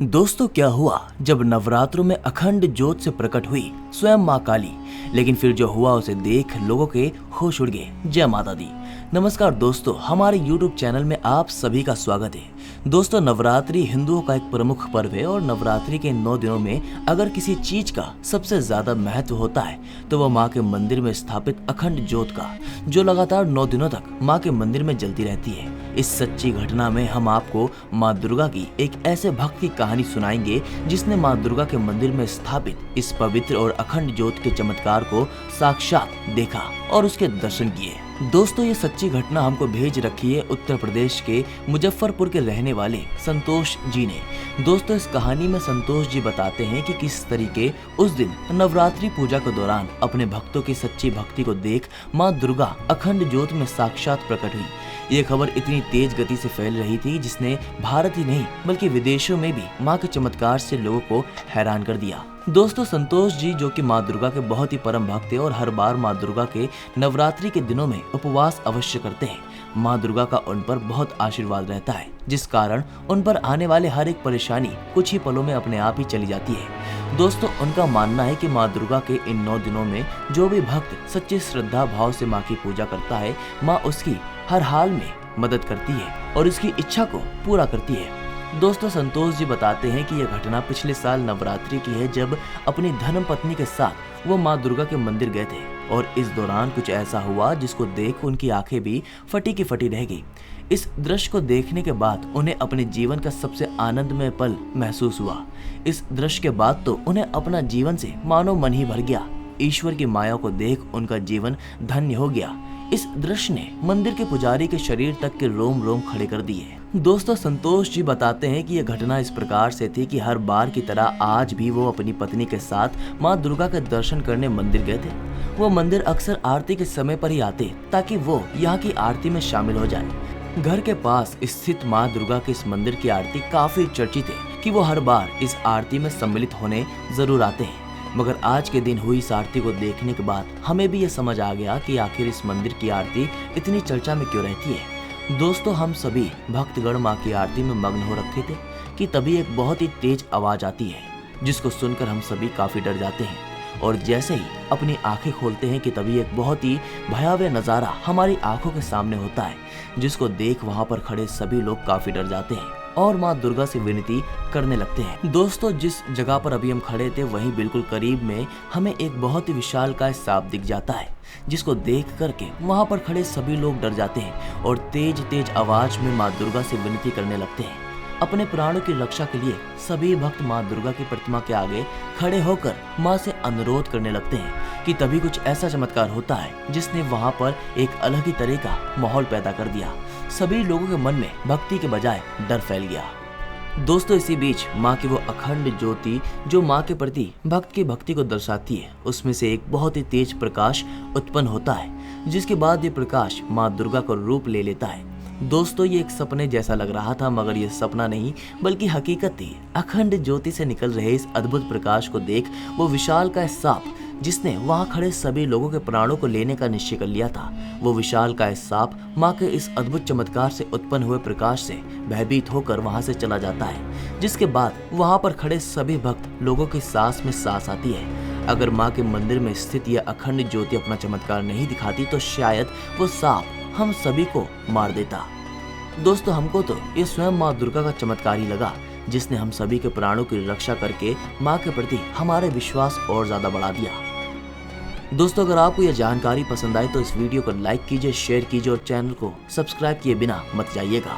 दोस्तों, क्या हुआ जब नवरात्रों में अखंड ज्योत से प्रकट हुई स्वयं माँ काली। लेकिन फिर जो हुआ उसे देख लोगों के होश उड़ गए। जय माता दी। नमस्कार दोस्तों, हमारे YouTube चैनल में आप सभी का स्वागत है। दोस्तों, नवरात्रि हिंदुओं का एक प्रमुख पर्व है और नवरात्रि के 9 दिनों में अगर किसी चीज का सबसे ज्यादा महत्व होता है तो वह माँ के मंदिर में स्थापित अखंड ज्योत का, जो लगातार 9 दिनों तक माँ के मंदिर में जलती रहती है। इस सच्ची घटना में हम आपको माँ दुर्गा की एक ऐसे भक्त की कहानी सुनाएंगे जिसने माँ दुर्गा के मंदिर में स्थापित इस पवित्र और अखंड ज्योत के चमत्कार को साक्षात देखा और उसके दर्शन किए। दोस्तों, ये सच्ची घटना हमको भेज रखी है उत्तर प्रदेश के मुजफ्फरपुर के रहने वाले संतोष जी ने। दोस्तों, इस कहानी में संतोष जी बताते हैं कि किस तरीके उस दिन नवरात्रि पूजा के दौरान अपने भक्तों की सच्ची भक्ति को देख माँ दुर्गा अखंड ज्योत में साक्षात प्रकट हुई। ये खबर इतनी तेज गति से फैल रही थी जिसने भारत ही नहीं बल्कि विदेशों में भी माँ के चमत्कार से लोगों को हैरान कर दिया। दोस्तों, संतोष जी जो कि माँ दुर्गा के बहुत ही परम भक्त है और हर बार माँ दुर्गा के नवरात्रि के दिनों में उपवास अवश्य करते हैं। माँ दुर्गा का उन पर बहुत आशीर्वाद रहता है, जिस कारण उन पर आने वाले हर एक परेशानी कुछ ही पलों में अपने आप ही चली जाती है। दोस्तों, उनका मानना है कि माँ दुर्गा के इन 9 दिनों में जो भी भक्त सच्ची श्रद्धा भाव से माँ की पूजा करता है, माँ उसकी हर हाल में मदद करती है और उसकी इच्छा को पूरा करती है। दोस्तों, संतोष जी बताते हैं कि यह घटना पिछले साल नवरात्रि की है, जब अपनी धर्म पत्नी के साथ वो माँ दुर्गा के मंदिर गए थे और इस दौरान कुछ ऐसा हुआ जिसको देख उनकी आंखें भी फटी की फटी रह गई। इस दृश्य को देखने के बाद उन्हें अपने जीवन का सबसे आनंदमय पल महसूस हुआ। इस दृश्य के बाद तो उन्हें अपना जीवन से मानो मन ही भर गया। ईश्वर की माया को देख उनका जीवन धन्य हो गया। इस दृश्य ने मंदिर के पुजारी के शरीर तक के रोम रोम खड़े कर दिए। दोस्तों, संतोष जी बताते हैं कि यह घटना इस प्रकार से थी कि हर बार की तरह आज भी वो अपनी पत्नी के साथ माँ दुर्गा के दर्शन करने मंदिर गए थे। वो मंदिर अक्सर आरती के समय पर ही आते ताकि वो यहाँ की आरती में शामिल हो जाए। घर के पास स्थित माँ दुर्गा के इस मंदिर की आरती काफी चर्चित है कि वो हर बार इस आरती में सम्मिलित होने जरूर आते हैं। मगर आज के दिन हुई इस आरती को देखने के बाद हमें भी ये समझ आ गया कि आखिर इस मंदिर की आरती इतनी चर्चा में क्यों रहती है। दोस्तों, हम सभी भक्तगण माँ की आरती में मग्न हो रखे थे कि तभी एक बहुत ही तेज आवाज आती है, जिसको सुनकर हम सभी काफी डर जाते हैं और जैसे ही अपनी आंखें खोलते हैं कि तभी एक बहुत ही भयावह नजारा हमारी आंखों के सामने होता है, जिसको देख वहां पर खड़े सभी लोग काफी डर जाते हैं और माँ दुर्गा से विनती करने लगते हैं। दोस्तों, जिस जगह पर अभी हम खड़े थे वहीं बिल्कुल करीब में हमें एक बहुत ही विशालकाय सांप दिख जाता है, जिसको देख करके वहां पर खड़े सभी लोग डर जाते हैं और तेज तेज आवाज में माँ दुर्गा से विनती करने लगते हैं। अपने प्राणों की रक्षा के लिए सभी भक्त माँ दुर्गा की प्रतिमा के आगे खड़े होकर माँ से अनुरोध करने लगते हैं कि तभी कुछ ऐसा चमत्कार होता है जिसने वहाँ पर एक अलग ही तरह का माहौल पैदा कर दिया। सभी लोगों के मन में भक्ति के बजाय डर फैल गया। दोस्तों, इसी बीच माँ की वो अखंड ज्योति जो माँ के प्रति भक्त की भक्ति को दर्शाती है, उसमें से एक बहुत ही तेज प्रकाश उत्पन्न होता है, जिसके बाद ये प्रकाश माँ दुर्गा का रूप ले लेता है। दोस्तों, ये एक सपने जैसा लग रहा था, मगर ये सपना नहीं बल्कि हकीकत थी। अखंड ज्योति से निकल रहे इस अद्भुत प्रकाश को देख वो विशाल का सांप, जिसने वहां खड़े सभी लोगों के प्राणों को लेने का निश्चय कर लिया था, वो विशाल का सांप माँ के इस अद्भुत चमत्कार से उत्पन्न हुए प्रकाश से भयभीत होकर वहां से चला जाता है, जिसके बाद वहां पर खड़े सभी भक्त लोगों की सांस में सांस आती है। अगर माँ के मंदिर में स्थित यह अखंड ज्योति अपना चमत्कार नहीं दिखाती तो शायद वो सांप हम सभी को मार देता। दोस्तों, हमको तो ये स्वयं माँ दुर्गा का चमत्कार ही लगा, जिसने हम सभी के प्राणों की रक्षा करके माँ के प्रति हमारे विश्वास और ज्यादा बढ़ा दिया। दोस्तों, अगर आपको यह जानकारी पसंद आए तो इस वीडियो को लाइक कीजिए, शेयर कीजिए और चैनल को सब्सक्राइब किए बिना मत जाइएगा।